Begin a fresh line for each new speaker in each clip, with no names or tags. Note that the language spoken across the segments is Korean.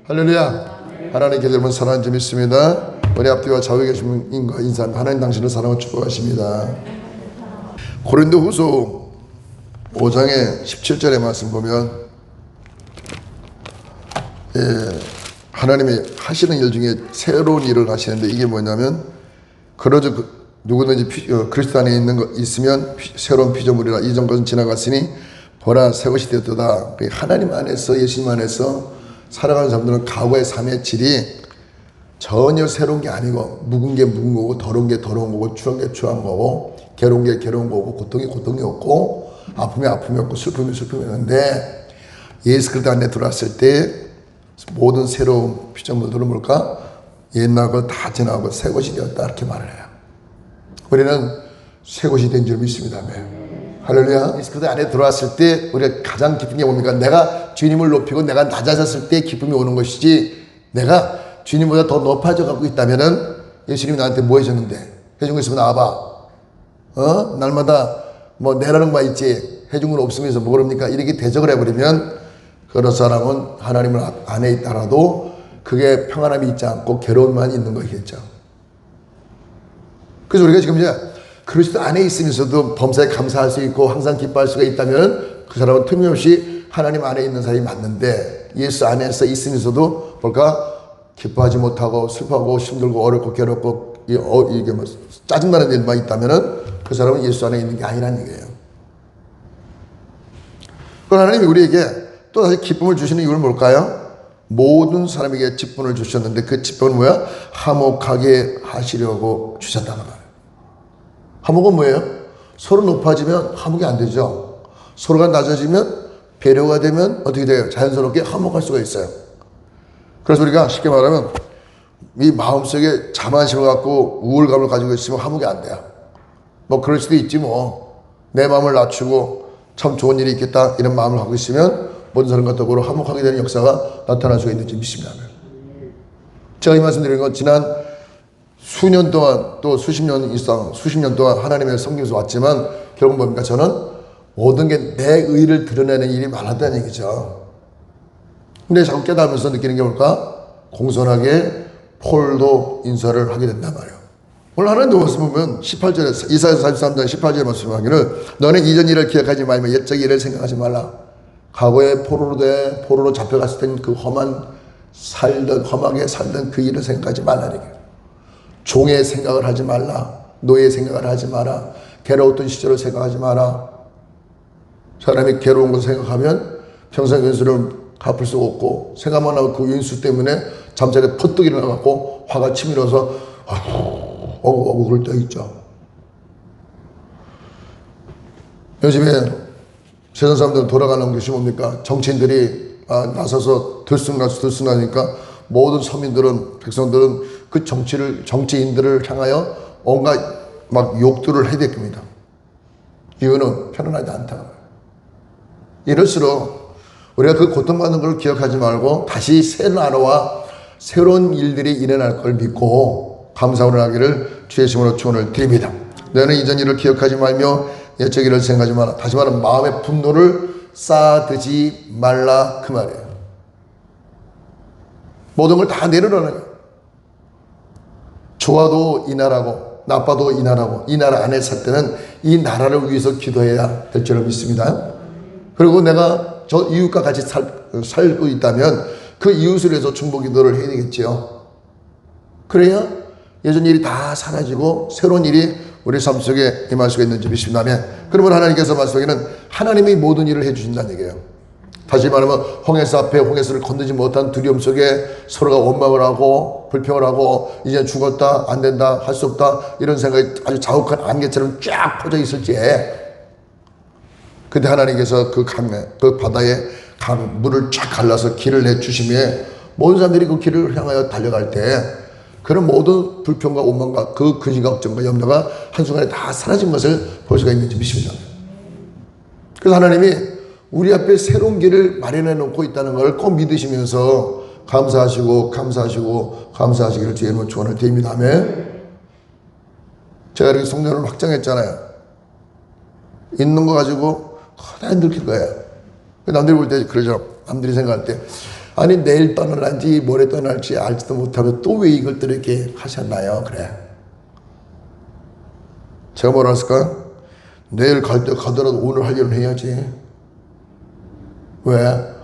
할렐루야. 하나님께서 여러분 사랑하는 줄 믿습니다. 우리 앞뒤와 좌우에 계신 분과 인사합니다. 하나님 당신을 사랑하고 축복하십니다. 고린도후서 5장의 17절의 말씀 보면 하나님이 하시는 일 중에 새로운 일을 하시는데 이게 뭐냐면 그러저 누구든지 그리스도 안에 있으면 새로운 피조물이라 이전 것은 지나갔으니 보라 새 것이 되었도다. 하나님 안에서 예수님 안에서 살아가는 사람들은 과거의 삶의 질이 전혀 새로운 게 아니고 묵은 게 묵은 거고 더러운 게 더러운 거고 추한 게 추한 거고 괴로운 게 괴로운 거고 고통이 고통이 없고 아픔이 아픔이 없고 슬픔이 슬픔이 없는데 예수 그리스도 안에 들어왔을 때 모든 새로운 피조물들은 뭘까? 옛날 것 다 지나고 새 것이 되었다 이렇게 말을 해요. 우리는 새 것이 된 줄 믿습니다. 할렐루야. 예수 그리스도 안에 들어왔을 때 우리가 가장 기쁜 게 뭡니까? 내가 주님을 높이고 내가 낮아졌을 때 기쁨이 오는 것이지 내가 주님보다 더 높아져 갖고 있다면은 예수님이 나한테 뭐 해줬는데 해준 거 있으면 나와봐. 날마다 뭐 내라는 바 있지 해준 건 없으면서 뭐 그럽니까? 이렇게 대적을 해버리면 그런 사람은 하나님을 안에 있다라도 그게 평안함이 있지 않고 괴로움만 있는 거겠죠. 그래서 우리가 지금 이제 그리스도 안에 있으면서도 범사에 감사할 수 있고 항상 기뻐할 수가 있다면 그 사람은 틀림없이 하나님 안에 있는 사람이 맞는데 예수 안에서 있으면서도 뭘까? 기뻐하지 못하고 슬퍼하고 힘들고 어렵고 괴롭고 이게 뭐 짜증나는 일만 있다면 그 사람은 예수 안에 있는 게 아니라는 얘기예요. 그럼 하나님이 우리에게 또 다시 기쁨을 주시는 이유는 뭘까요? 모든 사람에게 직분을 주셨는데 그 직분은 뭐야? 화목하게 하시려고 주셨다는 말이에요. 화목은 뭐예요? 서로 높아지면 화목이 안 되죠. 서로가 낮아지면 배려가 되면 어떻게 돼요? 자연스럽게 화목할 수가 있어요. 그래서 우리가 쉽게 말하면 이 마음속에 자만심을 갖고 우울감을 가지고 있으면 화목이 안 돼요. 뭐 그럴 수도 있지 뭐. 내 마음을 낮추고 참 좋은 일이 있겠다 이런 마음을 갖고 있으면 모든 사람과 더불어 화목하게 되는 역사가 나타날 수가 있는지 믿습니다. 제가 이 말씀 드리는 건 지난 수년 동안 또 수십 년 동안 하나님의 섬기면서 왔지만 결국 뭡니까? 저는 모든 게 내 의를 드러내는 일이 많았다는 얘기죠. 근데 자꾸 깨달으면서 느끼는 게 뭘까? 공손하게 폴도 인사를 하게 된단 말이에요. 오늘 하나님 말씀 보면 18절에 이사야서 43장 18절에 말씀하기를 너는 이전 일을 기억하지 말며 옛적 일을 생각하지 말라. 과거에 포로로 잡혀갔을 땐 그 험하게 살던 그 일을 생각하지 말라는 얘기예요. 종의 생각을 하지 말라. 노예의 생각을 하지 마라. 괴로웠던 시절을 생각하지 마라. 사람이 괴로운 것을 생각하면 평생 윤수를 갚을 수 없고 생각만 하고 그 윤수 때문에 잠자리에 퍼뜩 일어나갖고 화가 치밀어서 그럴 때 있죠. 요즘에 세상 사람들은 돌아가는 것이 뭡니까? 정치인들이 나서서 들쑥나니까 모든 서민들은 백성들은 그 정치인들을 향하여 온갖 막 욕들을 해야 됩니다. 이유는 편안하지 않다. 이럴수록 우리가 그 고통받는 걸 기억하지 말고 다시 새 나라와 새로운 일들이 일어날 걸 믿고 감사를 하기를 주의 이름으로 축원을 드립니다. 너는 이전 일을 기억하지 말며 옛적 일을 생각하지 마라. 다시 말하면 마음의 분노를 쌓아두지 말라 그 말이에요. 모든 걸 다 내려놓는 거예요. 좋아도 이 나라고 나빠도 이 나라고 이 나라 안에 살 때는 이 나라를 위해서 기도해야 될 줄을 믿습니다. 그리고 내가 저 이웃과 같이 살고 있다면 그 이웃을 위해서 중보 기도를 해야 되겠지요. 그래야 예전 일이 다 사라지고 새로운 일이 우리 삶 속에 임할 수가 있는지 믿습니다. 그러면 하나님께서 말씀하기는 하나님이 모든 일을 해주신다는 얘기예요. 다시 말하면 홍해수 앞에 홍해수를 건너지 못한 두려움 속에 서로가 원망을 하고 불평을 하고 이제 죽었다 안 된다 할 수 없다 이런 생각이 아주 자욱한 안개처럼 쫙 퍼져 있을지에 그때 하나님께서 그 바다에 물을 쫙 갈라서 길을 내주시며 모든 사람들이 그 길을 향하여 달려갈 때 그런 모든 불평과 원망과 그 근심과 걱정과 염려가 한순간에 다 사라진 것을 볼 수가 있는지 믿습니다. 그래서 하나님이 우리 앞에 새로운 길을 마련해 놓고 있다는 걸 꼭 믿으시면서 감사하시고 감사하시고 감사하시기를 주의 이름으로 축원을 드립니다. 아멘. 제가 이렇게 성전을 확장했잖아요. 있는 거 가지고 그냥 늙힐 거예요. 남들이 볼 때 그러죠. 남들이 생각할 때 아니 내일 떠날지 모레 떠날지 알지도 못하고 또 왜 이걸 또 이렇게 하셨나요? 그래. 제가 뭐라 했을까? 내일 갈 때 가더라도 오늘 할 일은 해야지. 왜?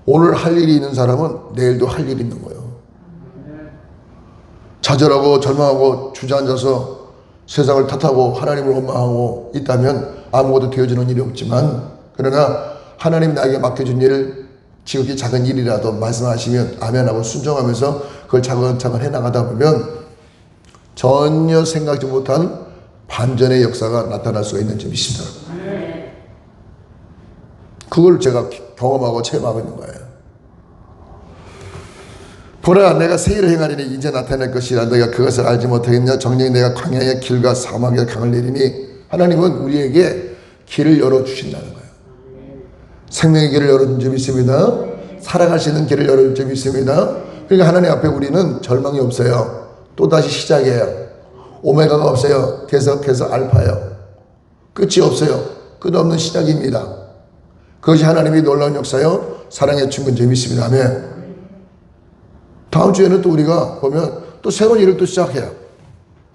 오늘 할 일이 있는 사람은 내일도 할 일이 있는 거예요. 좌절하고 절망하고 주저앉아서 세상을 탓하고 하나님을 원망하고 있다면 아무것도 되어지는 일이 없지만, 그러나 하나님 나에게 맡겨준 일을 지극히 작은 일이라도 말씀하시면 아멘하고 순종하면서 그걸 차근차근 해나가다 보면 전혀 생각지 못한 반전의 역사가 나타날 수가 있는 점이 있습니다. 그걸 제가 경험하고 체험하고 있는 거예요. 보라, 내가 새 일을 행하리니 이제 나타날 것이라. 너희가 그것을 알지 못하겠냐? 정녕 내가 광야의 길과 사막의 강을 내리니. 하나님은 우리에게 길을 열어주신다는 거예요. 생명의 길을 열어준 점이 있습니다. 살아갈 수 있는 길을 열어준 점이 있습니다. 그러니까 하나님 앞에 우리는 절망이 없어요. 또다시 시작이에요. 오메가가 없어요. 계속해서 알파예요. 끝이 없어요. 끝없는 시작입니다. 그것이 하나님의 놀라운 역사요, 사랑의 충분점이 있습니다. 아멘. 다음 주에는 또 우리가 보면 또 새로운 일을 또 시작해요.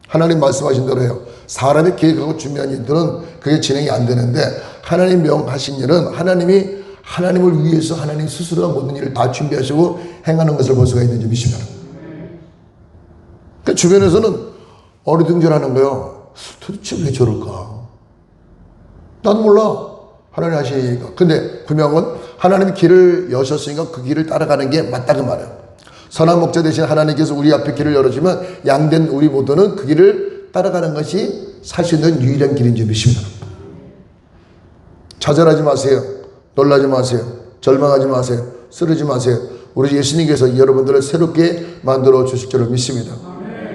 하나님 말씀하신 대로 해요. 사람이 계획하고 준비한 일들은 그게 진행이 안 되는데, 하나님 명하신 일은 하나님이 하나님을 위해서 하나님 스스로가 모든 일을 다 준비하시고 행하는 것을 볼 수가 있는 점이 있습니다. 그 주변에서는 어리둥절하는 거예요. 도대체 왜 저럴까? 난 몰라. 하나님 하시니까. 근데 분명한 건 하나님이 길을 여셨으니까 그 길을 따라가는 게 맞다 그 말이에요. 선한 목자 대신 하나님께서 우리 앞에 길을 열어주면 양된 우리 모두는 그 길을 따라가는 것이 살 수 있는 유일한 길인 점이 있습니다. 좌절하지 마세요. 놀라지 마세요. 절망하지 마세요. 쓰러지 마세요. 우리 예수님께서 여러분들을 새롭게 만들어 주실 줄을 믿습니다.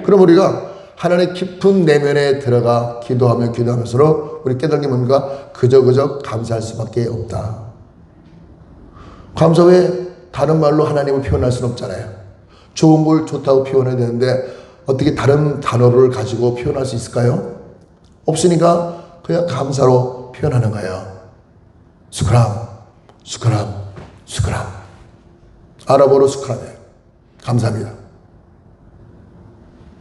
그럼 우리가 하나님의 깊은 내면에 들어가 기도하면서로 우리 깨달은 게 뭡니까? 그저 감사할 수밖에 없다. 감사 외에 다른 말로 하나님을 표현할 수는 없잖아요. 좋은 걸 좋다고 표현해야 되는데 어떻게 다른 단어를 가지고 표현할 수 있을까요? 없으니까 그냥 감사로 표현하는 거예요. 스크람. 아랍어로 스크람이에요. 감사합니다.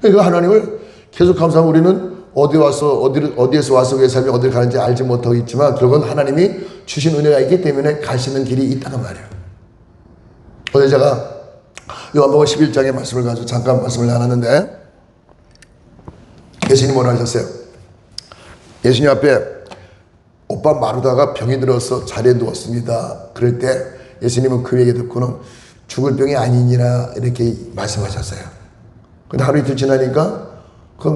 그러니까 하나님을 계속 감사하면 우리는 어디에서 와서 왜 삶이 어디를 가는지 알지 못하고 있지만 결국은 하나님이 주신 은혜가 있기 때문에 갈 수 있는 길이 있다는 말이에요. 어제 제가 요한복음 11장의 말씀을 가지고 잠깐 말씀을 나눴는데, 예수님이 뭐라 하셨어요? 예수님 앞에 오빠 마르다가 병이 들어서 자리에 누웠습니다. 그럴 때 예수님은 그 얘기 듣고는 죽을 병이 아니니라 이렇게 말씀하셨어요. 근데 하루 이틀 지나니까 그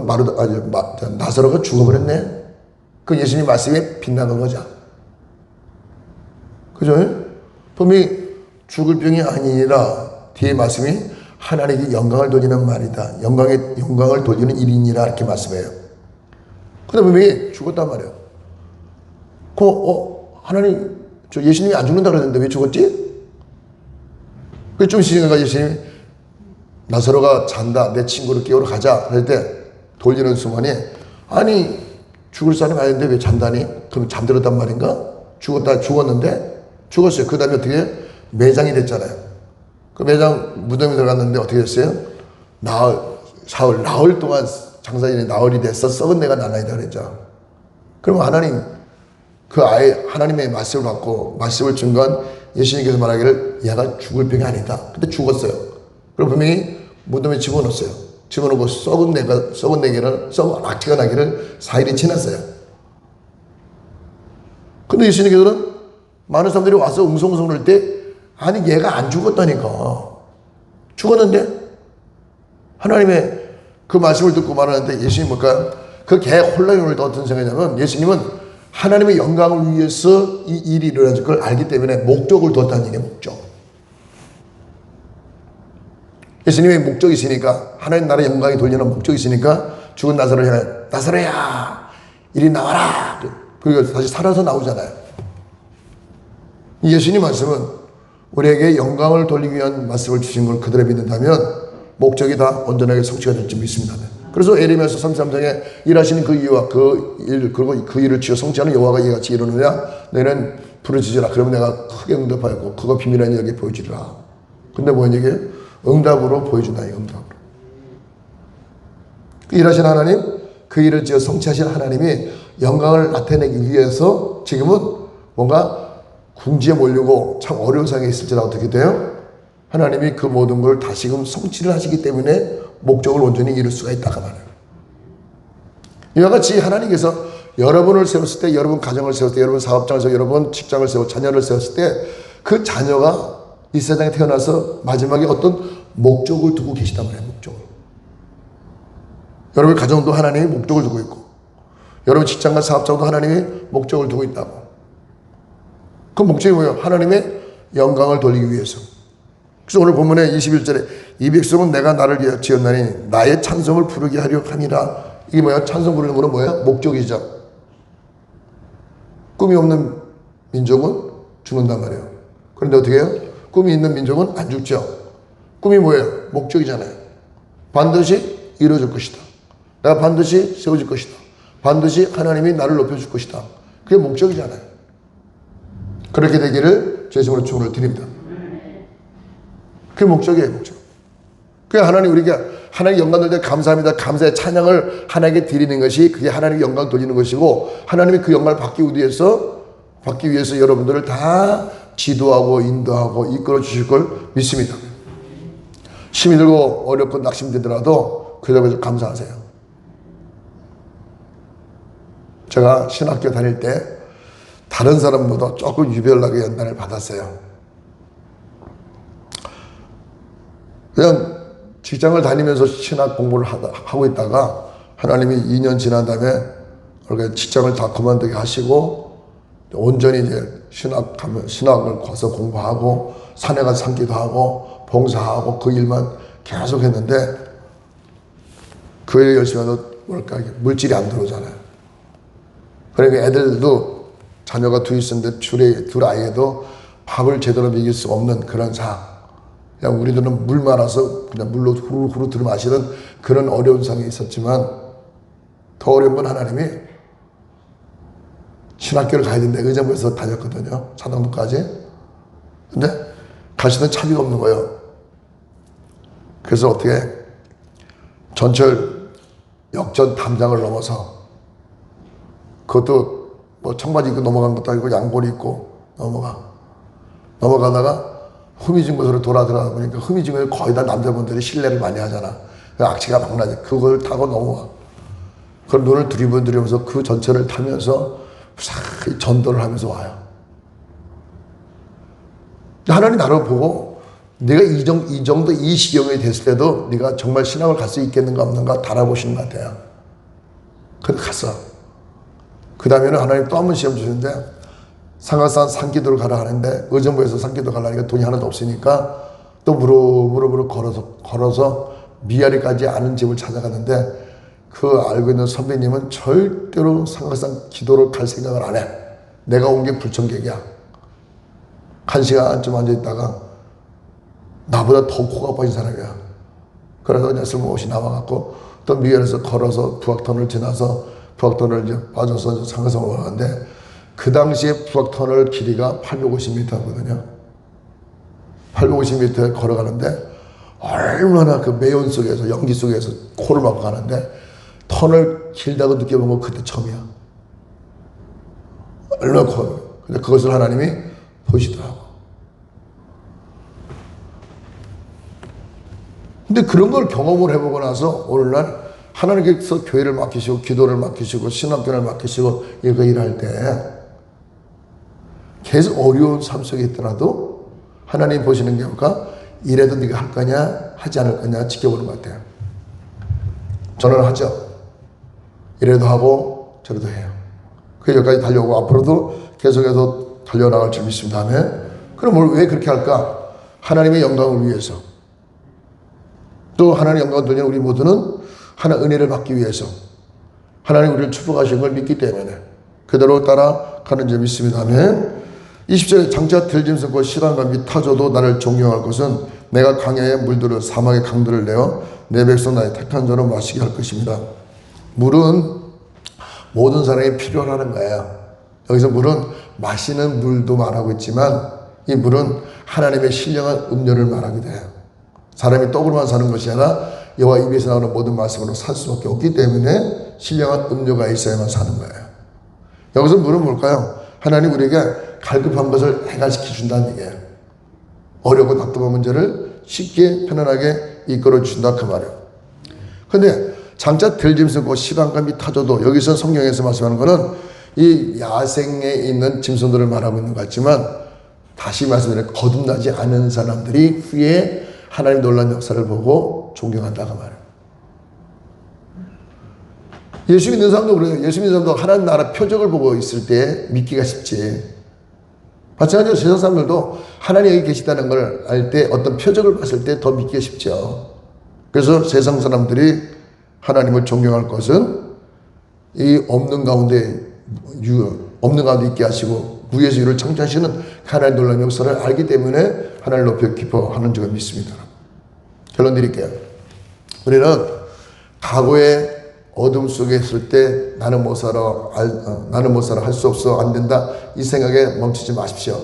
나사로가 죽어버렸네. 그 예수님 말씀에 빛나는 거죠. 그죠? 분명히 죽을 병이 아니니라 뒤에 말씀이 하나님께 영광을 돌리는 말이다. 영광을 돌리는 일이니라 이렇게 말씀해요. 근데 분명히 죽었단 말이에요. 하나님, 예수님이 안 죽는다 그랬는데 왜 죽었지? 좀 있으니까 예수님이 나사로가 잔다. 내 친구를 깨우러 가자. 그럴 때 돌리는 순간에 아니 죽을 사람이 아닌데 왜 잔다니? 그럼 잠들었단 말인가? 죽었는데 죽었어요. 그 다음에 어떻게 매장이 됐잖아요. 그 매장 무덤에 들어갔는데 어떻게 됐어요? 나흘 동안 장사일이 나흘이 됐어. 썩은 내가 나나이다 그랬죠. 그러면 하나님 그 아예 하나님의 말씀을 받고 말씀을 준 건 예수님께서 말하기를 얘가 죽을 병이 아니다. 근데 죽었어요. 그리고 분명히 무덤에 집어넣었어요. 집어넣고 썩은 악취가 나기를 4일이 지났어요. 근데 예수님께서는 많은 사람들이 와서 웅성웅성 그럴 때 아니 얘가 안 죽었다니까. 죽었는데 하나님의 그 말씀을 듣고 말하는데 예수님이 뭘까요? 그 개 혼란이 올 때 어떤 생각이냐면 예수님은 하나님의 영광을 위해서 이 일이 일어나는 걸 알기 때문에 목적을 뒀다는 얘기예요. 목적. 예수님의 목적이 있으니까 하나님 나라의 영광이 돌리는 목적이 있으니까 죽은 나사로를 향해 나사로야 이리 나와라. 그리고 다시 살아서 나오잖아요. 예수님 말씀은 우리에게 영광을 돌리기 위한 말씀을 주신 걸 그대로 믿는다면 목적이 다 온전하게 성취가 될 줄 믿습니다. 그래서 에레미야서 33장에 일하시는 그 이유와 그리고 그 일을 지어 성취하는 여호와가 이같이 이르느냐 너희는 부르짖으라 그러면 내가 크게 응답하였고 그거 비밀한 여기에 보여주리라. 근데 뭔 얘기예요? 응답으로 보여준다. 응답으로. 일하신 하나님, 그 일을 지어 성취하신 하나님이 영광을 나타내기 위해서 지금은 뭔가 궁지에 몰리고 참 어려운 상황에 있을지라 어떻게 돼요? 하나님이 그 모든 걸 다시금 성취를 하시기 때문에 목적을 온전히 이룰 수가 있다고 말해요. 이와 같이 하나님께서 여러분을 세웠을 때, 여러분 가정을 세웠을 때, 여러분 사업장을 세웠을 때, 여러분 직장을 세웠을 때, 자녀를 세웠을 때 그 자녀가 이 세상에 태어나서 마지막에 어떤 목적을 두고 계시단 말이에요. 목적을. 여러분 가정도 하나님이 목적을 두고 있고 여러분 직장과 사업장도 하나님이 목적을 두고 있다고. 그 목적이 뭐예요? 하나님의 영광을 돌리기 위해서. 그래서 오늘 본문의 21절에 이 백성은 내가 나를 위하여 지었나니 나의 찬송을 부르게 하려 함이라. 이게 뭐야? 찬송 부르는 거는 뭐야? 목적이죠. 꿈이 없는 민족은 죽는단 말이에요. 그런데 어떻게 해요? 꿈이 있는 민족은 안 죽죠. 꿈이 뭐예요? 목적이잖아요. 반드시 이루어질 것이다. 내가 반드시 세워질 것이다. 반드시 하나님이 나를 높여줄 것이다. 그게 목적이잖아요. 그렇게 되기를 제 이름으로 축원을 드립니다. 그게 목적이에요. 목적. 그게 하나님 우리에게 하나님 영광 돌릴 때 감사합니다. 감사의 찬양을 하나님께 드리는 것이 그게 하나님의 영광 돌리는 것이고 하나님이 그 영광을 받기 위해서 여러분들을 다 지도하고 인도하고 이끌어 주실 걸 믿습니다. 힘이 들고 어렵고 낙심되더라도 그래서 감사하세요. 제가 신학교 다닐 때 다른 사람보다 조금 유별나게 연단을 받았어요. 그냥 직장을 다니면서 신학 공부를 하고 있다가 하나님이 2년 지난 다음에 직장을 다 그만두게 하시고 온전히 이제 신학을 가서 공부하고 산에 가서 산기도 하고 봉사하고 그 일만 계속 했는데 그 일 열심히 해도 뭘까 물질이 안 들어오잖아요. 그러니까 애들도 자녀가 둘 있었는데 둘 아이에도 밥을 제대로 먹일 수 없는 그런 상황. 그냥 우리들은 물 말아서 그냥 물로 후루후루 들어 마시는 그런 어려운 상황이 있었지만 더 어려운 건 하나님이 신학교를 가야 되는데 의정부에서 다녔거든요. 사당도까지. 근데 가시는 차비가 없는 거예요. 그래서 어떻게 전철 역전 담장을 넘어서 그것도 뭐 청바지 입고 넘어간 것도 아니고 양복을 입고 넘어가다가 흐미진 곳으로 돌아들어가 보니까 흐미진 곳에 거의 다 남자분들이 실례를 많이 하잖아. 악취가 막 나지. 그걸 타고 넘어와. 그럼 눈을 들이면서 그 전철을 타면서 무사히 전도를 하면서 와요. 하나님 나를 보고 내가 이 정도 이 시경이 됐을 때도 네가 정말 신앙을 갈 수 있겠는가 없는가 달아보시는 것 같아요. 그래서 갔어. 그 다음에는 하나님 또 한 번 시험 주시는데 상가산 산기도를 가라 하는데 의정부에서 산기도 가려니까 돈이 하나도 없으니까 또 무릎으로 걸어서 미아리까지 아는 집을 찾아갔는데 그 알고 있는 선배님은 절대로 상가산 기도를 갈 생각을 안 해. 내가 온 게 불청객이야. 1시간쯤 앉아있다가 나보다 더 코가 빠진 사람이야. 그래서 그냥 쓸모없이 나와갖고 또 미아리에서 걸어서 부학터널을 지나서 부학터널을 이제 빠져서 상가산으로 가는데 그 당시에 부학터널 길이가 850m거든요. 850m에 걸어가는데 얼마나 그 매연 속에서 연기 속에서 코를 막고 가는데 터널 길다고 느껴본 건 그때 처음이야. 얼마나 커요. 근데 그것을 하나님이 보시더라고. 근데 그런 걸 경험을 해보고 나서 오늘날 하나님께서 교회를 맡기시고 기도를 맡기시고 신학교를 맡기시고 이거 일할 때 계속 어려운 삶 속에 있더라도 하나님 보시는 게 뭘까? 이래도 네가 할 거냐 하지 않을 거냐 지켜보는 것 같아요. 저는 하죠. 이래도 하고 저래도 해요. 그 여기까지 달려오고 앞으로도 계속해서 달려나갈 줄 믿습니다. 아멘. 그럼 왜 그렇게 할까? 하나님의 영광을 위해서. 또 하나님의 영광을 돌리는 우리 모두는 하나 은혜를 받기 위해서 하나님 우리를 축복하신 걸 믿기 때문에 그대로 따라가는 줄 믿습니다. 아멘. 20절에 장차 들짐승과 시랑과 및 타조도 나를 존경할 것은 내가 강야에 물들어 사막의 강들을 내어 내 백성 나의 택한 자로 마시게 할 것입니다. 물은 모든 사람이 필요하는 거예요. 여기서 물은 마시는 물도 말하고 있지만 이 물은 하나님의 신령한 음료를 말하기도 해요. 사람이 떡으로만 사는 것이 아니라 여호와 입에서 나오는 모든 말씀으로 살 수밖에 없기 때문에 신령한 음료가 있어야만 사는 거예요. 여기서 물은 뭘까요? 하나님 우리에게 갈급한 것을 해결시켜 준다는 얘기예요. 어렵고 답답한 문제를 쉽게 편안하게 이끌어 주신다 그 말이에요. 그런데 장차 들짐승과 시방과 및 타조도 여기서 성경에서 말씀하는 것은 이 야생에 있는 짐승들을 말하고 있는 것 같지만 다시 말씀드리면 거듭나지 않은 사람들이 후에 하나님 놀라운 역사를 보고 존경한다고 말해요. 예수 믿는 사람도 그래요. 예수 믿는 사람도 하나님 나라 표적을 보고 있을 때 믿기가 쉽지. 마찬가지로 세상 사람들도 하나님 여기 계시다는 걸 알 때 어떤 표적을 봤을 때 더 믿기가 쉽죠. 그래서 세상 사람들이 하나님을 존경할 것은 이 없는 가운데 있게 하시고 무에서 유를 창조하시는 하나님의 놀라운 역사를 알기 때문에 하나님을 높여 기뻐하는 줄 믿습니다. 결론 드릴게요. 우리는 과거의 어둠 속에 있을 때 나는 못 살아 할 수 없어 안 된다 이 생각에 멈추지 마십시오.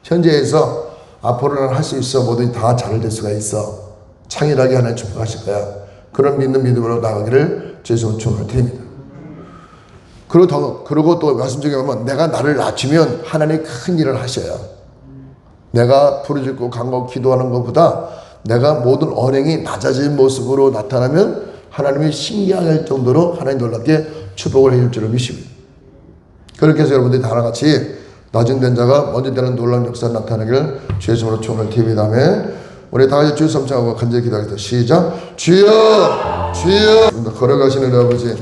현재에서 앞으로는 할 수 있어 뭐든지 다 잘 될 수가 있어 창의하게 하나님 축복하실 거야. 그런 믿음으로 나가기를 주님으로 축원을 드립니다. 그리고 또 말씀 중에 보면 내가 나를 낮추면 하나님이 큰 일을 하셔요. 내가 부르짖고 간구하고 기도하는 것보다 내가 모든 언행이 낮아진 모습으로 나타나면 하나님이 신기하게 할 정도로 하나님 놀랍게 축복을 해줄 줄을 믿습니다. 그렇게 해서 여러분들이 다 하나같이 낮은 자가 먼저 되는 놀라운 역사를 나타나기를 주의 이름으로 축원을 드립니다. 우리 다 같이 주여 삼창하고 간절히 기도하겠습니다. 시작. 주여 주여. 걸어가시는 아버지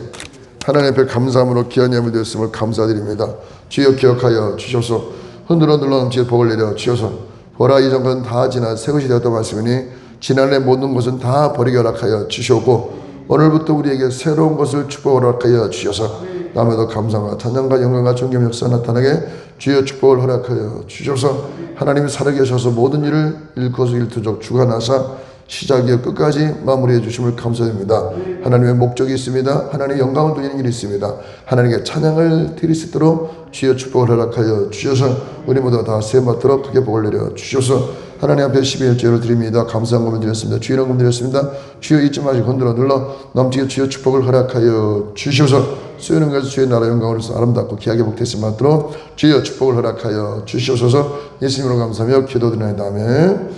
하나님 앞에 감사함으로 귀한 예물 되었음을 감사드립니다. 주여 기억하여 주셔서 흔들어 넘치게 복을 내려 주셔서 보라 이전 것은 다 지나 새것이 되었다 말씀이니 지난해 모든 것은 다 버리게 허락하여 주시옵고 오늘부터 우리에게 새로운 것을 축복을 허락하여 주셔서 남에도 감사와 찬양과 영광과 존귀의 역사 나타나게 주여 축복을 허락하여 주셔서 하나님이 살아계셔서 모든 일을 일거수 일투족 주관하사 시작이여 끝까지 마무리해 주심을 감사드립니다. 하나님의 목적이 있습니다. 하나님의 영광을 돌리는 일이 있습니다. 하나님께 찬양을 드릴 수 있도록 주여 축복을 허락하여 주셔서 우리 모두 다 세마토록 크게 복을 내려 주셔서 하나님 앞에 12일째를 드립니다. 감사한 것을 드렸습니다. 주의 이름 드렸습니다. 주여 잊지 마시고 건드려 눌러 넘치게 주여 축복을 허락하여 주셔서 수요는 것을 주의 나라 영광으로서 아름답고 귀하게 복되시 맞도록 주여 축복을 허락하여 주시옵소서. 예수님으로 감사하며 기도드리나이다. 아멘.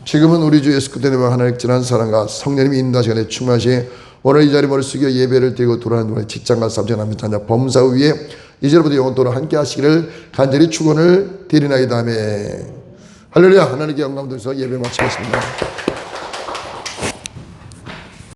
지금은 우리 주 예수 그리스도의 하나님의 진한 사랑과 성령님이 인도하시는 시간에 충만하시 오늘 이 자리 머리 숙여 예배를 드리고 돌아가는 동안에 직장과 삼천하며 자녀 범사 위에 이제부터 영원토록 함께 하시기를 간절히 축원을 드리나이다. 아멘. 할렐루야. 하나님께 영광 돌려서 예배 마치겠습니다.